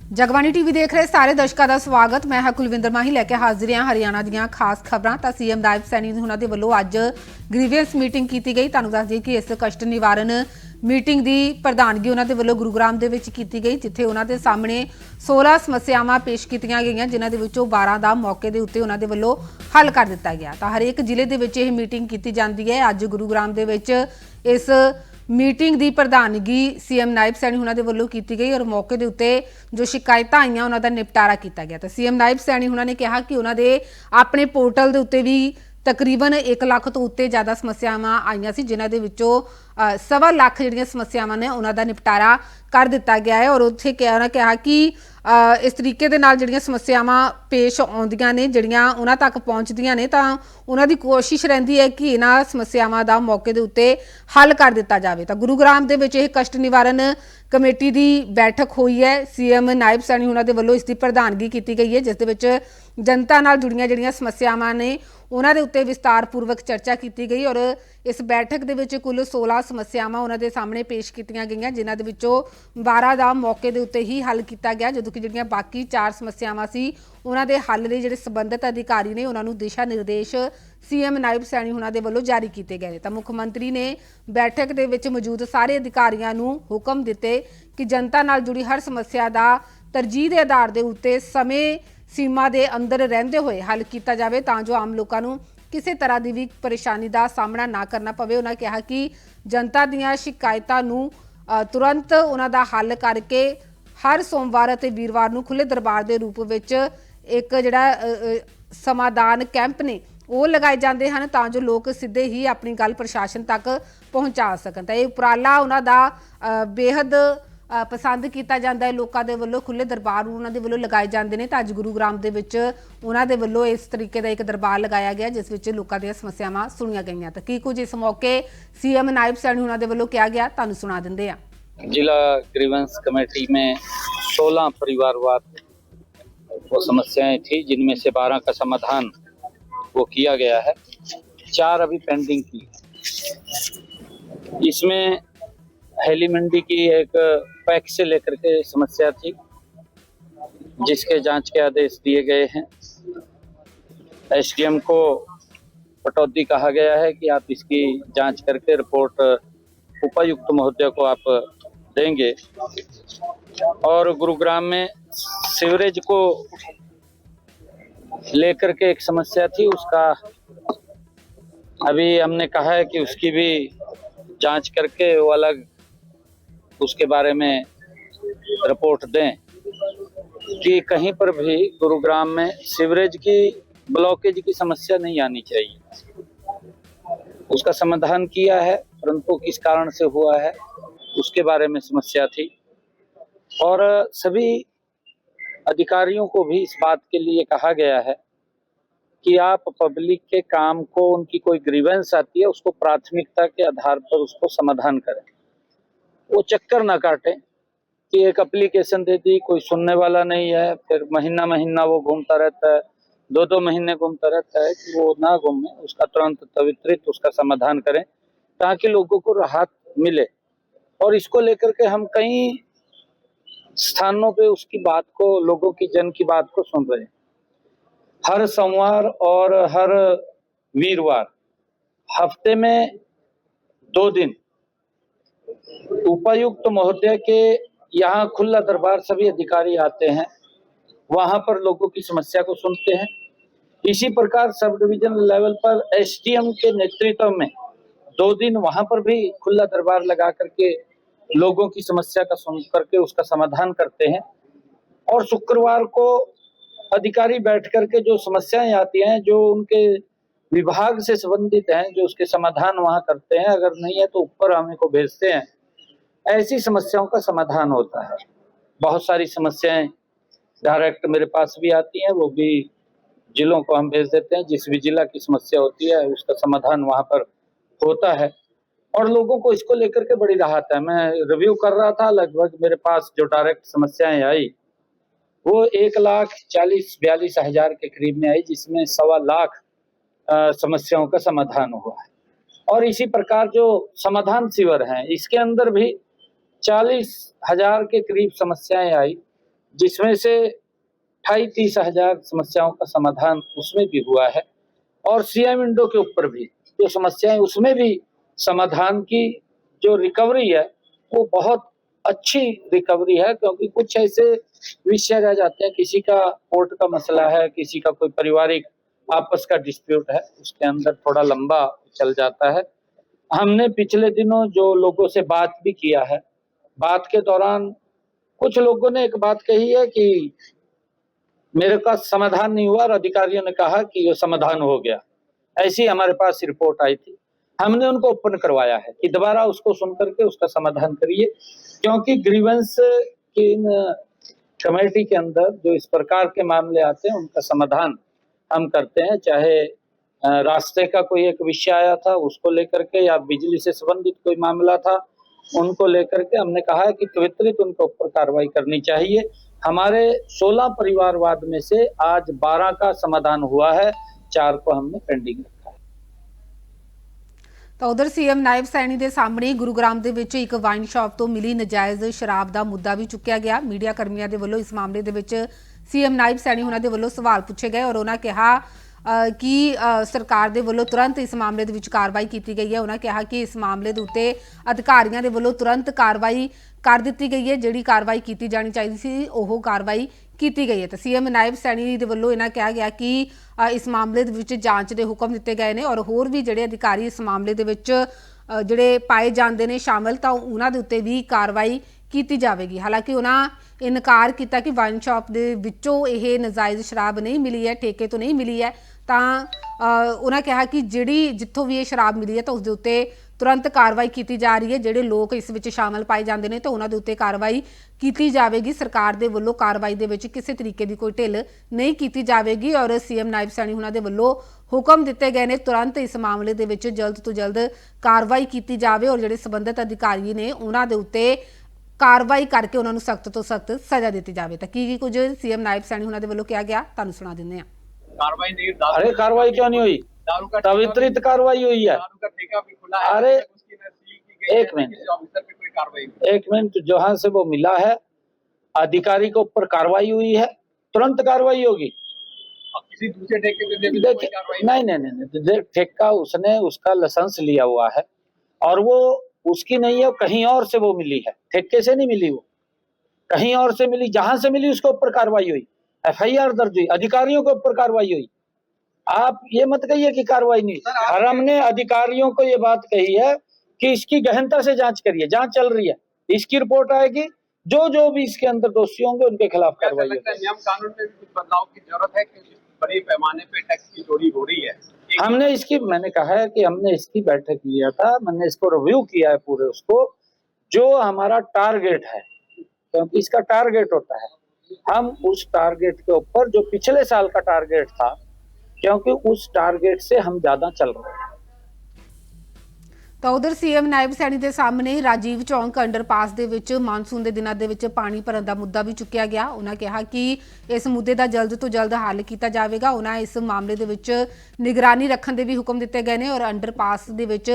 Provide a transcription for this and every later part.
Jagbani TV देख रहे सारे दर्शकों का स्वागत। मैं कुलविंदर माही लैके हाजिर हाँ हरियाणा दीयां खास खबरां। तो सीएम नायब सैनी उन्होंने दे वल्लों अज ग्रीवियंस मीटिंग की गई। तुहानूं दस दईए कि इस कष्ट निवारण मीटिंग की प्रधानगी उन्होंने दे वल्लों गुरुग्राम दे विच की गई, जिथे उन्होंने सामने 16 समस्यावां पेश की गई, जिन्हां दे विचों 12 का मौके के उत्ते उन्होंने वल्लों हल कर दिता गया। तो हरेक जिले दे विच यह मीटिंग की जाती है। अज गुरुग्राम दे विच इस मीटिंग की प्रधानगी सीएम नायब सैनी उन्होंने वल्लों की गई और मौके के उत्ते जो शिकायत आई उन्होंने निपटारा किया गया। तो सीएम नायब सैनी उन्होंने कहा कि उन्होंने अपने पोर्टल के उत्ते भी तकरीबन 1 लाख तो उत्ते ज़्यादा समस्यावां आईयां सी, जिन्हां दे विचों 1.25 लाख जिहड़ियां समस्यावां ने उन्हां दा निपटारा कर दिता गया है। और उत्थे उन्होंने कहा कि इस तरीके दे नाल जिहड़ियां समस्यावां पेश आउंदियां ने, जिहड़ियां उन्हां तक पहुंचदियां ने, तां उन्हां दी कोशिश रहिंदी है कि इन्हां समस्यावां दा मौके दे उत्ते हल कर दिता जाए। तो गुरुग्राम दे विच इह कष्ट निवारण कमेटी की बैठक हुई है। सीएम नायब सैनी उन्हां दे वल्लों इसकी प्रधानगी की गई है, जिस दे विच जनता नाल जुड़ियां जिहड़ियां समस्यावां ने उन्हां दे उत्ते विस्तारपूर्वक चर्चा की गई। और इस बैठक दे विच कुल 16 समस्यावां उन्हां दे सामने पेश कीतियां गईयां, जिन्हां दे विचों 12 का मौके के उत्ते ही हल किया गया, जदों कि जिहड़ियां बाकी 4 समस्यावां सी उन्हां दे हल लई जिहड़े संबंधित अधिकारी ने उन्हां नूं दिशा निर्देश सीएम नायब सैनी उन्हां दे वल्लों जारी किए गए। तो मुख्यमंत्री ने बैठक दे विच मौजूद सारे अधिकारियों नूं हुक्म दिते कि जनता नाल जुड़ी हर समस्या का तरजीह के आधार के उत्ते समय सीमा के अंदर रहिंदे होए हल किया जाए, तां जो आम लोगों नूं किसी तरह की भी परेशानी का सामना ना करना पवे। उन्होंने कहा कि जनता दीयां शिकायतां नूं तुरंत उन्हां दा हल करके हर सोमवार और वीरवार नूं खुले दरबार के रूप में एक जिहड़ा समाधान कैंप ने वो लगाए जाते हैं, तां जो लोग सीधे ही अपनी गल प्रशासन तक पहुँचा सकन। तो यह उपराला उन्हां दा बेहद पसंद किया जाता है लोगों के वलों। खुले दरबार उन्होंने वलों लगाए जाते हैं। तो अज गुरुग्राम के उन्होंने वलों इस तरीके का एक दरबार लगाया गया, जिस विच लोगों दी समस्यावां सुनियां गईयां। तो की कुछ इस मौके सीएम नायब सैनी उन्होंने वलों कहा गया, तुहानूं सुना दिंदे आ। जिला ग्रीवेंस कमेटी में 16 परिवारवाद वो समस्याएं थी, जिनमें से 12 का समाधान वो किया गया है, 4 अभी पेंडिंग की। इसमें हेली मंडी की एक पैक से लेकर के समस्या थी, जिसके जांच के आदेश दिए गए हैं। एसडीएम को पटौदी कहा गया है कि आप इसकी जांच करके रिपोर्ट उपायुक्त महोदय को आप देंगे। और गुरुग्राम में सीवरेज को लेकर के एक समस्या थी, उसका अभी हमने कहा है कि उसकी भी जांच करके वो अलग उसके बारे में रिपोर्ट दें कि कहीं पर भी गुरुग्राम में सीवरेज की ब्लॉकेज की समस्या नहीं आनी चाहिए। उसका समाधान किया है, परंतु किस कारण से हुआ है उसके बारे में समस्या थी। और सभी अधिकारियों को भी इस बात के लिए कहा गया है कि आप पब्लिक के काम को, उनकी कोई ग्रीवेंस आती है उसको प्राथमिकता के आधार पर उसको समाधान करें। वो चक्कर ना काटें कि एक एप्लीकेशन दे दी, कोई सुनने वाला नहीं है, फिर महीना महीना वो घूमता रहता है, 2-2 महीने घूमता रहता है, कि वो ना घूमे, उसका तुरंत त्वरित उसका समाधान करें ताकि लोगों को राहत मिले। और इसको लेकर के हम कई स्थानों पे उसकी बात को, लोगों की जन की बात को सुन रहे हैं। हर सोमवार और हर वीरवार हफ्ते में 2 दिन उपायुक्त महोदय के यहाँ खुला दरबार सभी अधिकारी आते हैं, वहां पर लोगों की समस्या को सुनते हैं। इसी प्रकार सब डिवीजन लेवल पर एसडीएम के नेतृत्व में 2 दिन वहां पर भी खुला दरबार लगा करके लोगों की समस्या का सुन करके उसका समाधान करते हैं। और शुक्रवार को अधिकारी बैठ करके जो समस्याएं आती हैं, जो उनके विभाग से संबंधित हैं, जो उसके समाधान वहां करते हैं, अगर नहीं है तो ऊपर हमें को भेजते हैं। ऐसी समस्याओं का समाधान होता है। बहुत सारी समस्याएं डायरेक्ट मेरे पास भी आती हैं, वो भी जिलों को हम भेज देते हैं। जिस भी जिला की समस्या होती है उसका समाधान वहां पर होता है और लोगों को इसको लेकर के बड़ी राहत है। मैं रिव्यू कर रहा था, लगभग मेरे पास जो डायरेक्ट समस्याएं आई वो 1,40,42,000 के करीब में आई, जिसमें 1.25 लाख समस्याओं का समाधान हुआ है। और इसी प्रकार जो समाधान शिविर हैं, इसके अंदर भी 40,000 के करीब समस्याएं आई, जिसमें से 28-30 हजार समस्याओं का समाधान उसमें भी हुआ है, और सीएम विंडो के ऊपर भी जो समस्याएं उसमें भी समाधान की जो रिकवरी है वो बहुत अच्छी रिकवरी है, क्योंकि कुछ ऐसे विषय रह जाते हैं, किसी का कोर्ट का मसला है, किसी का कोई पारिवारिक आपस का डिस्प्यूट है, उसके अंदर थोड़ा लंबा चल जाता है। हमने पिछले दिनों जो लोगों से बात भी किया है, बात के दौरान कुछ लोगों ने एक बात कही है कि मेरे पास समाधान नहीं हुआ, और अधिकारियों ने कहा कि ये समाधान हो गया। ऐसी हमारे पास रिपोर्ट आई थी। हमने उनको ओपन करवाया है कि दोबारा उसको सुन करके उसका समाधान करिए, क्योंकि ग्रीवेंस की इन कमेटी के अंदर जो इस प्रकार के मामले आते हैं उनका समाधान हम करते हैं। चाहे रास्ते का कोई एक विषय आया था उसको लेकर के, या बिजली से संबंधित कोई मामला था उनको लेकर के, हमने कहा है कि त्वरित उनके ऊपर कार्रवाई करनी चाहिए। हमारे 16 परिवारवाद में से आज 12 का समाधान हुआ है, 4 को हमने पेंडिंग रखा है। ਤਾਂ ਉਧਰ ਸੀਐਮ ਨਾਇਬ ਸੈਣੀ ਦੇ ਸਾਹਮਣੇ ਗੁਰੂਗ੍ਰਾਮ ਦੇ ਵਿੱਚ ਇੱਕ ਵਾਈਨ ਸ਼ਾਪ ਤੋਂ ਮਿਲੀ ਨਜਾਇਜ਼ ਸ਼ਰਾਬ ਦਾ ਮੁੱਦਾ ਵੀ ਚੁੱਕਿਆ ਗਿਆ। ਮੀਡੀਆ ਕਰਮੀਆਂ ਦੇ ਵੱਲੋਂ ਇਸ ਮਾਮਲੇ ਦੇ ਵਿੱਚ ਸੀਐਮ ਨਾਇਬ ਸੈਣੀ ਉਹਨਾਂ ਦੇ ਵੱਲੋਂ ਸਵਾਲ ਪੁੱਛੇ ਗਏ ਔਰ ਉਹਨਾਂ ਕਿਹਾ ਕਿ ਸਰਕਾਰ ਦੇ ਵੱਲੋਂ ਤੁਰੰਤ ਇਸ ਮਾਮਲੇ ਦੇ ਵਿੱਚ ਕਾਰਵਾਈ ਕੀਤੀ ਗਈ ਹੈ। ਉਹਨਾਂ ਕਿਹਾ ਕਿ ਇਸ ਮਾਮਲੇ ਦੇ ਉੱਤੇ ਅਧਿਕਾਰੀਆਂ ਦੇ ਵੱਲੋਂ ਤੁਰੰਤ ਕਾਰਵਾਈ ਕਰ ਦਿੱਤੀ ਗਈ ਹੈ, ਜਿਹੜੀ ਕਾਰਵਾਈ ਕੀਤੀ ਜਾਣੀ ਚਾਹੀਦੀ ਸੀ ਉਹ ਕਾਰਵਾਈ ਕੀਤੀ ਗਈ ਹੈ। ਤਾਂ ਸੀਐਮ ਨਾਇਬ ਸੈਣੀ ਦੇ ਵੱਲੋਂ ਇਹਨਾਂ ਕਿਹਾ ਗਿਆ ਕਿ ਇਸ ਮਾਮਲੇ ਦੇ ਵਿੱਚ ਜਾਂਚ ਦੇ ਹੁਕਮ ਦਿੱਤੇ ਗਏ ਨੇ ਔਰ ਹੋਰ ਵੀ ਜਿਹੜੇ ਅਧਿਕਾਰੀ ਇਸ ਮਾਮਲੇ ਦੇ ਵਿੱਚ ਜਿਹੜੇ ਪਾਏ ਜਾਂਦੇ ਨੇ ਸ਼ਾਮਲ, ਤਾਂ ਉਹਨਾਂ ਦੇ ਉੱਤੇ ਵੀ ਕਾਰਵਾਈ ਕੀਤੀ ਜਾਵੇਗੀ। ਹਾਲਾਂਕਿ ਉਹਨਾਂ ਇਨਕਾਰ ਕੀਤਾ ਕਿ ਵਾਈਨ ਸ਼ਾਪ ਦੇ ਵਿੱਚੋਂ ਇਹ ਨਜਾਇਜ਼ ਸ਼ਰਾਬ ਨਹੀਂ ਮਿਲੀ ਹੈ, ਠੇਕੇ ਤੋਂ ਨਹੀਂ ਮਿਲੀ ਹੈ। ਤਾਂ ਉਹਨਾਂ ਕਿਹਾ ਕਿ ਜਿਹੜੀ ਜਿੱਥੋਂ ਵੀ ਇਹ ਸ਼ਰਾਬ ਮਿਲੀ ਹੈ ਤਾਂ ਉਸ ਦੇ ਉੱਤੇ ਤੁਰੰਤ ਕਾਰਵਾਈ ਕੀਤੀ ਜਾ ਰਹੀ ਹੈ। ਜਿਹੜੇ ਲੋਕ ਇਸ ਵਿੱਚ ਸ਼ਾਮਲ ਪਾਏ ਜਾਂਦੇ ਨੇ ਤਾਂ ਉਹਨਾਂ ਦੇ ਉੱਤੇ ਕਾਰਵਾਈ ਕੀਤੀ ਜਾਵੇਗੀ। ਸਰਕਾਰ ਦੇ ਵੱਲੋਂ ਕਾਰਵਾਈ ਦੇ ਵਿੱਚ ਕਿਸੇ ਤਰੀਕੇ ਦੀ ਕੋਈ ਢਿੱਲ ਨਹੀਂ ਕੀਤੀ ਜਾਵੇਗੀ ਔਰ ਸੀਐਮ ਨਾਇਬ ਸੈਣੀ ਉਹਨਾਂ ਦੇ ਵੱਲੋਂ ਹੁਕਮ ਦਿੱਤੇ ਗਏ ਨੇ ਤੁਰੰਤ ਇਸ ਮਾਮਲੇ ਦੇ ਵਿੱਚ ਜਲਦ ਤੋਂ ਜਲਦ ਕਾਰਵਾਈ ਕੀਤੀ ਜਾਵੇ ਔਰ ਜਿਹੜੇ ਸੰਬੰਧਿਤ ਅਧਿਕਾਰੀ ਨੇ ਉਹਨਾਂ ਦੇ ਉੱਤੇ ਕਾਰਵਾਈ ਕਰਕੇ ਉਹਨਾਂ ਨੂੰ ਸਖਤ ਤੋਂ ਸਖਤ ਸਜ਼ਾ ਦਿੱਤੀ ਜਾਵੇ। ਤਾਂ ਕੀ ਕੁਝ ਸੀਐਮ ਨਾਇਬ ਸੈਣੀ ਉਹਨਾਂ ਦੇ ਵੱਲੋਂ ਕਿਹਾ ਗਿਆ ਤੁਹਾਨੂੰ ਸੁਣਾ ਦਿੰਦੇ ਹਾਂ। कार्रवाई नहीं, अरे कार्रवाई क्यों नहीं हुई? त्वरित कार्रवाई हुई है। अरे एक मिनट, जहां से वो मिला है अधिकारी के ऊपर कार्रवाई हुई है, तुरंत कार्रवाई होगी। किसी दूसरे ठेके पे नहीं, ठेका उसने उसका लाइसेंस लिया हुआ है और वो उसकी नहीं है, कहीं और से वो मिली है, ठेके से नहीं मिली, वो कहीं और से मिली, जहां से मिली उसके ऊपर कार्रवाई हुई, एफआईआर दर्ज हुई, अधिकारियों के ऊपर कार्रवाई हुई। आप ये मत कहिए कि कार्रवाई नहीं। और हमने अधिकारियों को ये बात कही है कि इसकी गहनता से जांच करिए, जांच चल रही है, इसकी रिपोर्ट आएगी, जो भी इसके अंदर दोषी होंगे उनके खिलाफ कार्रवाई होगी। नियम कानून में भी कुछ बदलाव की जरूरत है कि बड़े पैमाने पे टैक्स की चोरी हो रही है। मैंने कहा है कि हमने इसकी बैठक लिया था, मैंने इसको रिव्यू किया है पूरे उसको, जो हमारा टारगेट है, क्योंकि इसका टारगेट होता है, हम उस टारगेट के ऊपर जो पिछले साल का टारगेट था, क्योंकि उस टारगेट से हम ज्यादा चल रहे हैं। ਤਾਂ ਉਧਰ ਸੀਐਮ ਨਾਇਬ ਸੈਣੀ ਦੇ ਸਾਹਮਣੇ ਰਾਜੀਵ ਚੌਂਕ ਅੰਡਰਪਾਸ ਦੇ ਵਿੱਚ ਮਾਨਸੂਨ ਦੇ ਦਿਨਾਂ ਦੇ ਵਿੱਚ ਪਾਣੀ ਭਰਨ ਦਾ ਮੁੱਦਾ ਵੀ ਚੁੱਕਿਆ ਗਿਆ। ਉਹਨਾਂ ਕਿਹਾ ਕਿ ਇਸ ਮੁੱਦੇ ਦਾ ਜਲਦ ਤੋਂ ਜਲਦ ਹੱਲ ਕੀਤਾ ਜਾਵੇਗਾ। ਉਹਨਾਂ ਇਸ ਮਾਮਲੇ ਦੇ ਵਿੱਚ ਨਿਗਰਾਨੀ ਰੱਖਣ ਦੇ ਵੀ ਹੁਕਮ ਦਿੱਤੇ ਗਏ ਨੇ ਔਰ ਅੰਡਰਪਾਸ ਦੇ ਵਿੱਚ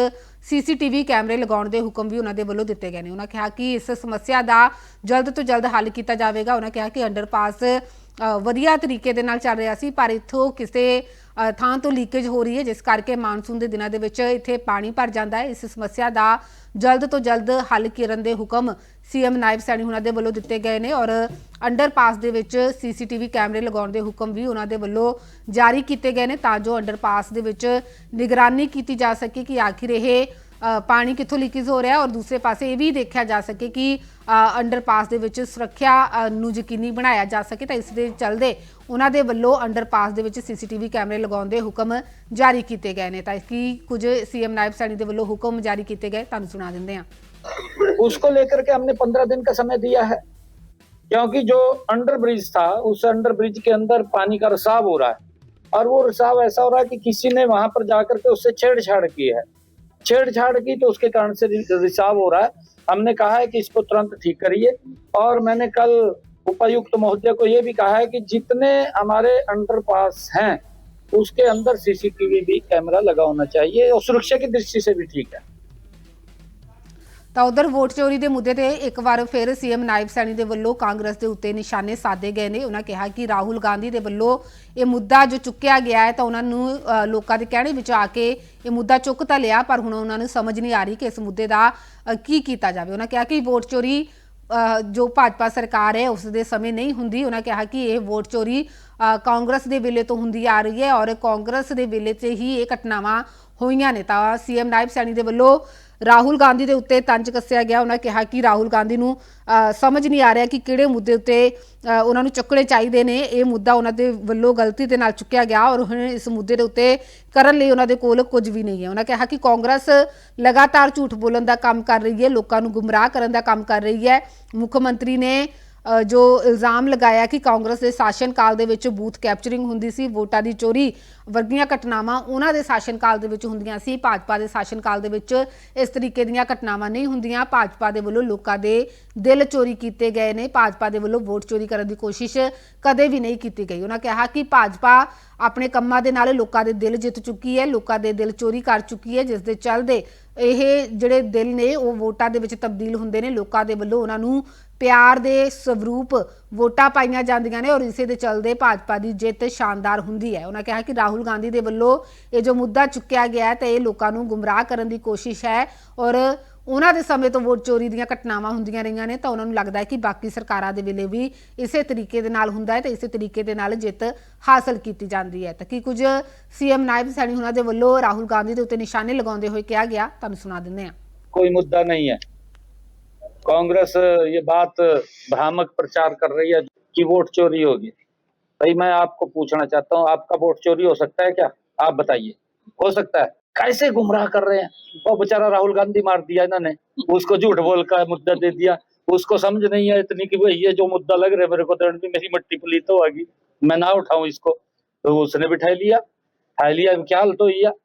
ਸੀਸੀਟੀਵੀ ਕੈਮਰੇ ਲਗਾਉਣ ਦੇ ਹੁਕਮ ਵੀ ਉਹਨਾਂ ਦੇ ਵੱਲੋਂ ਦਿੱਤੇ ਗਏ ਨੇ। ਉਹਨਾਂ ਕਿਹਾ ਕਿ ਇਸ ਸਮੱਸਿਆ ਦਾ ਜਲਦ ਤੋਂ ਜਲਦ ਹੱਲ ਕੀਤਾ ਜਾਵੇਗਾ। ਉਹਨਾਂ ਕਿਹਾ ਕਿ ਅੰਡਰਪਾਸ ਵਧੀਆ ਤਰੀਕੇ ਦੇ ਨਾਲ ਚੱਲ ਰਿਹਾ ਸੀ, ਪਰ ਇੱਥੋਂ ਕਿਸੇ ਥਾਂ ਤੋਂ ਲੀਕੇਜ ਹੋ ਰਹੀ ਹੈ, ਜਿਸ ਕਰਕੇ ਮਾਨਸੂਨ ਦੇ ਦਿਨਾਂ ਦੇ ਵਿੱਚ ਇੱਥੇ ਪਾਣੀ ਭਰ ਜਾਂਦਾ ਹੈ। ਇਸ ਸਮੱਸਿਆ ਦਾ ਜਲਦ ਤੋਂ ਜਲਦ ਹੱਲ ਕਰਨ ਦੇ ਹੁਕਮ ਸੀਐਮ ਨਾਇਬ ਸੈਣੀ ਉਹਨਾਂ ਦੇ ਵੱਲੋਂ ਦਿੱਤੇ ਗਏ ਨੇ ਔਰ ਅੰਡਰਪਾਸ ਦੇ ਵਿੱਚ ਸੀਸੀਟੀਵੀ ਕੈਮਰੇ ਲਗਾਉਣ ਦੇ ਹੁਕਮ ਵੀ ਉਹਨਾਂ ਦੇ ਵੱਲੋਂ ਜਾਰੀ ਕੀਤੇ ਗਏ ਨੇ, ਤਾਂ ਜੋ ਅੰਡਰਪਾਸ ਦੇ ਵਿੱਚ ਨਿਗਰਾਨੀ ਕੀਤੀ ਜਾ ਸਕੇ ਕਿ ਆਖਿਰ ਇਹ ਪਾਣੀ ਕਿੱਥੋਂ ਲੀਕੇਜ ਹੋ ਰਿਹਾ ਔਰ ਦੂਸਰੇ ਪਾਸੇ ਇਹ ਵੀ ਦੇਖਿਆ ਜਾ ਸਕੇ ਕਿ ਅੰਡਰਪਾਸ ਦੇ ਵਿੱਚ ਸੁਰੱਖਿਆ ਨੂੰ ਯਕੀਨੀ ਬਣਾਇਆ ਜਾ ਸਕੇ। ਤਾਂ ਇਸ ਦੇ ਚੱਲਦੇ ਉਹਨਾਂ ਦੇ ਵੱਲੋਂ ਅੰਡਰਪਾਸ ਦੇ ਵਿੱਚ ਸੀਸੀਟੀਵੀ ਕੈਮਰੇ ਲਗਾਉਣ ਦੇ ਹੁਕਮ ਜਾਰੀ ਕੀਤੇ ਗਏ ਨੇ। ਤਾਂ ਕੀ ਕੁਝ ਸੀਐਮ ਨਾਇਬ ਸੈਣੀ ਦੇ ਵੱਲੋਂ ਹੁਕਮ ਜਾਰੀ ਕੀਤੇ ਗਏ ਤੁਹਾਨੂੰ ਸੁਣਾ ਦਿੰਦੇ ਹਾਂ। उसको लेकर के हमने 15 दिन का समय दिया है, क्योंकि जो अंडर ब्रिज था उस अंडर ब्रिज के अंदर पानी का रिसाव हो रहा है और वो रिसाव ऐसा हो रहा है कि किसी ने वहां पर जाकर के उससे छेड़छाड़ की है, तो उसके कारण से रिसाव हो रहा है। हमने कहा है कि इसको तुरंत ठीक करिए और मैंने कल उपायुक्त महोदय को ये भी कहा है कि जितने हमारे अंडरपास हैं उसके अंदर सीसीटीवी भी कैमरा लगा होना चाहिए और सुरक्षा की दृष्टि से भी ठीक है। ਤਾਂ ਉਧਰ ਵੋਟ ਚੋਰੀ ਦੇ ਮੁੱਦੇ ਤੇ ਇੱਕ ਵਾਰ ਫਿਰ ਸੀਐਮ ਨਾਇਬ ਸੈਣੀ ਦੇ ਵੱਲੋਂ ਕਾਂਗਰਸ ਦੇ ਉੱਤੇ ਨਿਸ਼ਾਨੇ ਸਾਧੇ ਗਏ ਨੇ। ਉਹਨਾਂ ਕਿਹਾ ਕਿ ਰਾਹੁਲ ਗਾਂਧੀ ਦੇ ਵੱਲੋਂ ਇਹ ਮੁੱਦਾ ਜੋ ਚੁੱਕਿਆ ਗਿਆ ਹੈ ਤਾਂ ਉਹਨਾਂ ਨੂੰ ਲੋਕਾਂ ਦੇ ਕਹਿਣੇ ਵਿੱਚ ਆ ਕੇ ਇਹ ਮੁੱਦਾ ਚੁੱਕ ਤਾਂ ਲਿਆ, ਪਰ ਹੁਣ ਉਹਨਾਂ ਨੂੰ ਸਮਝ ਨਹੀਂ ਆ ਰਹੀ ਕਿ ਇਸ ਮੁੱਦੇ ਦਾ ਕੀ ਕੀਤਾ ਜਾਵੇ। ਉਹਨਾਂ ਕਿਹਾ ਕਿ ਵੋਟ ਚੋਰੀ जो भाजपा सरकार है उस दे समय नहीं हुंदी। उन्होंने कहा कि यह वोट चोरी कांग्रेस के वेले तो हुंदी आ रही है और कांग्रेस के वेले से ही ये घटनावां होईयां ने। तां सीएम नायब सैनी दे वल्लों राहुल गांधी के उत्ते तंज कस्या गया। उन्होंने कहा कि राहुल गांधी नूं समझ नहीं आ रहा कि किहड़े मुद्दे उत्ते उन्होंने चुकने चाहिए ने। यह मुद्दा उन्होंने वल्लों गलती के नाल चुक्या गया और हुण इस मुद्दे के उत्ते करन लई उन्होंने कोल कुछ भी नहीं है। उन्होंने कहा कि कांग्रेस लगातार झूठ बोलण का काम कर रही है, लोगों को गुमराह करने का काम कर रही है। मुख्यमंत्री ने जो इल्ज़ाम लगाया कि कांग्रेस के शासन काल दे विच बूथ कैप्चरिंग हुंदी सी, वोटां दी चोरी वर्गियां घटनावां उन्हां दे शासन काल दे विच हुंदियां सी। भाजपा के शासन काल दे विच इस तरीके दीयां घटनावां नहीं हुंदियां। भाजपा दे वल्लों लोकां दे दिल चोरी कीते गए ने, भाजपा दे वल्लों वोट चोरी करने की कोशिश कदे भी नहीं की गई। उन्होंने कहा कि भाजपा अपने कम्मां दे नाल लोकां दे दिल जित चुकी है, लोकां दे दिल चोरी कर चुकी है, जिस दे चलदे ਇਹ ਜਿਹੜੇ ਦਿਲ ਨੇ ਉਹ ਵੋਟਾਂ ਦੇ ਵਿੱਚ ਤਬਦੀਲ ਹੁੰਦੇ ਨੇ। ਲੋਕਾਂ ਦੇ ਵੱਲੋਂ ਉਹਨਾਂ ਨੂੰ ਪਿਆਰ ਦੇ ਸਵਰੂਪ ਵੋਟਾਂ ਪਾਈਆਂ ਜਾਂਦੀਆਂ ਨੇ ਔਰ ਇਸੇ ਦੇ ਚਲਦੇ ਭਾਜਪਾ ਦੀ ਜਿੱਤ ਸ਼ਾਨਦਾਰ ਹੁੰਦੀ ਹੈ। ਉਹਨਾਂ ਕਿਹਾ ਕਿ ਰਾਹੁਲ ਗਾਂਧੀ ਦੇ ਵੱਲੋਂ ਇਹ ਜੋ ਮੁੱਦਾ ਚੁੱਕਿਆ ਗਿਆ ਤੇ ਇਹ ਲੋਕਾਂ ਨੂੰ ਗੁੰਮਰਾਹ ਕਰਨ ਦੀ ਕੋਸ਼ਿਸ਼ ਹੈ ਔਰ ਉਹਨਾਂ ਦੇ ਸਮੇਂ ਤੋਂ ਵੋਟ ਚੋਰੀ ਦੀਆਂ ਘਟਨਾਵਾਂ ਹੁੰਦੀਆਂ ਰਹੀਆਂ ਨੇ ਤਾਂ ਉਹਨਾਂ ਨੂੰ ਲੱਗਦਾ ਹੈ ਕਿ ਬਾਕੀ ਸਰਕਾਰਾਂ ਦੇ ਵੇਲੇ ਵੀ ਇਸੇ ਤਰੀਕੇ ਦੇ ਨਾਲ ਹੁੰਦਾ ਹੈ ਤੇ ਇਸੇ ਤਰੀਕੇ ਦੇ ਨਾਲ ਜਿੱਤ ਹਾਸਲ ਕੀਤੀ ਜਾਂਦੀ ਹੈ। ਤਾਂ ਕੀ ਕੁਝ ਸੀਐਮ ਨਾਇਬ ਸੈਣੀ ਉਹਨਾਂ ਦੇ ਵੱਲੋਂ ਰਾਹੁਲ ਗਾਂਧੀ ਦੇ ਉੱਤੇ ਨਿਸ਼ਾਨੇ ਲਗਾਉਂਦੇ ਹੋਏ ਕਿਹਾ ਗਿਆ, ਤੁਹਾਨੂੰ ਸੁਣਾ ਦਿੰਦੇ ਹਾਂ। कोई मुद्दा नहीं है। कांग्रेस ये बात भ्रामक प्रचार कर रही है कि वोट चोरी होगी। भाई मैं आपको पूछना चाहता हूँ, आपका वोट चोरी हो सकता है क्या? आप बताइए, हो सकता है? कैसे गुमराह कर रहे हैं। वो बेचारा राहुल गांधी मार दिया इन्होंने, उसको झूठ बोल का मुद्दा दे दिया। उसको समझ नहीं है इतनी कि भाई ये जो मुद्दा लग रहा है मेरे को तो मेरी मट्टी पली तो होगी, मैं ना उठाऊं इसको। तो उसने भी ठा लिया, क्या हाल तो किया।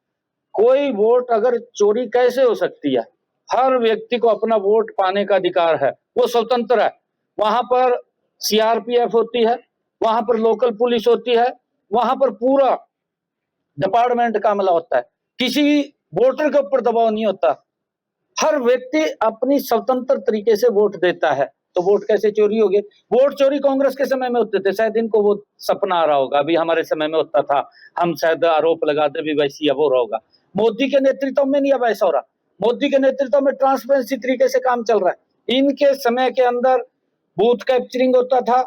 कोई वोट अगर चोरी कैसे हो सकती है? हर व्यक्ति को अपना वोट पाने का अधिकार है, वो स्वतंत्र है। वहां पर सीआरपीएफ होती है, वहां पर लोकल पुलिस होती है, वहां पर पूरा डिपार्टमेंट का अमला होता है। किसी वोटर के ऊपर दबाव नहीं होता। हर व्यक्ति अपनी स्वतंत्र तरीके से वोट देता है। तो वोट कैसे चोरी हो गए? वोट चोरी कांग्रेस के समय में होते थे, शायद इनको वो सपना आ रहा होगा अभी हमारे समय में होता था, हम शायद आरोप लगाते भी वैसी अब हो रहा होगा। मोदी के नेतृत्व में नहीं अब ऐसा हो रहा। मोदी के नेतृत्व में ट्रांसपेरेंसी तरीके से काम चल रहा है। इनके समय के अंदर बूथ कैप्चरिंग होता था,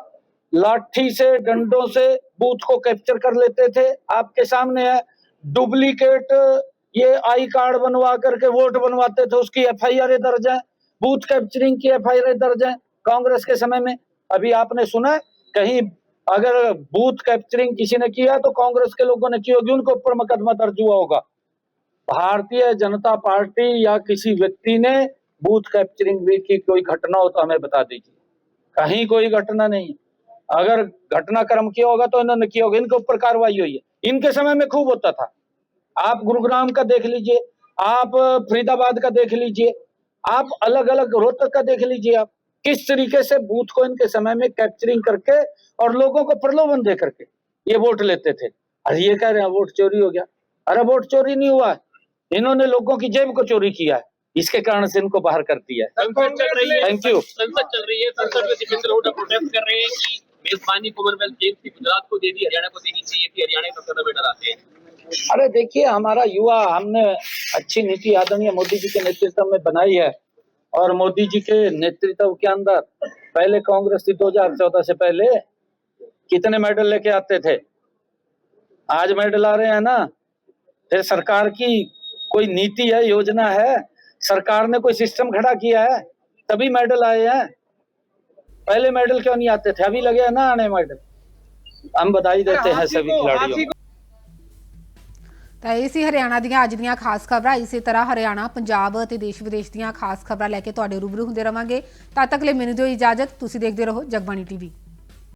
लाठी से डंडों से बूथ को कैप्चर कर लेते थे। आपके सामने है, डुप्लीकेट ये आई कार्ड बनवा करके वोट बनवाते थे, उसकी एफआईआर दर्ज है, बूथ कैप्चरिंग की एफआईआर दर्ज है कांग्रेस के समय में। अभी आपने सुना है कहीं अगर बूथ कैप्चरिंग किसी ने किया तो कांग्रेस के लोगों ने की होगी, उनके ऊपर मुकदमा दर्ज हुआ होगा। भारतीय जनता पार्टी या किसी व्यक्ति ने बूथ कैप्चरिंग भी की कोई घटना हो तो हमें बता दीजिए। कहीं कोई घटना नहीं है। अगर घटनाक्रम किया होगा तो इन्होंने किया होगा, इनके ऊपर कार्रवाई हुई है। इनके समय में खूब होता था। आप गुरुग्राम का देख लीजिए, आप फरीदाबाद का देख लीजिए, आप अलग अलग रोहतक का देख लीजिए, आप किस तरीके से बूथ को इनके समय में कैप्चरिंग करके और लोगों को प्रलोभन दे करके ये वोट लेते थे। अरे ये कह रहे हैं वोट चोरी हो गया। अरे वोट चोरी नहीं हुआ, इन्होंने लोगों की जेब को चोरी किया है, इसके कारण से इनको बाहर कर दिया है। संसद चल रही है, थैंक यू। संसद चल रही है, संसद में दीपेंद्र हुड्डा प्रोटेस्ट कर रहे हैं कि मेजबानी कॉमनवेल्थ गेम्स की गुजरात को दे दी, हरियाणा को देनी चाहिए कि हरियाणा का कदम मेडल आते हैं। अरे देखिए, हमारा युवा, हमने अच्छी नीति आदरणीय मोदी जी के नेतृत्व में बनाई है और मोदी जी के नेतृत्व के अंदर पहले कांग्रेस थी 2014 से पहले कितने मेडल लेके आते थे, आज मेडल आ रहे हैं ना। फिर सरकार की कोई नीति है, योजना है, सरकार ने कोई सिस्टम खड़ा किया है तभी मेडल आए हैं। पहले मेडल क्यों नहीं आते थे? अभी लगे हैं ना आने मेडल। हम बधाई देते हैं सभी खिलाड़ियों को। ਤਾਂ ਇਹ ਸੀ ਹਰਿਆਣਾ ਦੀਆਂ ਅੱਜ ਦੀਆਂ ਖਾਸ ਖਬਰਾਂ। ਇਸੇ ਤਰ੍ਹਾਂ ਹਰਿਆਣਾ, ਪੰਜਾਬ ਅਤੇ ਦੇਸ਼ ਵਿਦੇਸ਼ ਦੀਆਂ ਖਾਸ ਖਬਰਾਂ ਲੈ ਕੇ ਤੁਹਾਡੇ ਰੂਬਰੂ ਹੁੰਦੇ ਰਵਾਂਗੇ। ਤਦ ਤੱਕ ਲਈ ਮੈਨੂੰ ਦਿਓ ਇਜਾਜ਼ਤ। ਤੁਸੀਂ ਦੇਖਦੇ ਰਹੋ ਜਗਬਾਣੀ ਟੀਵੀ।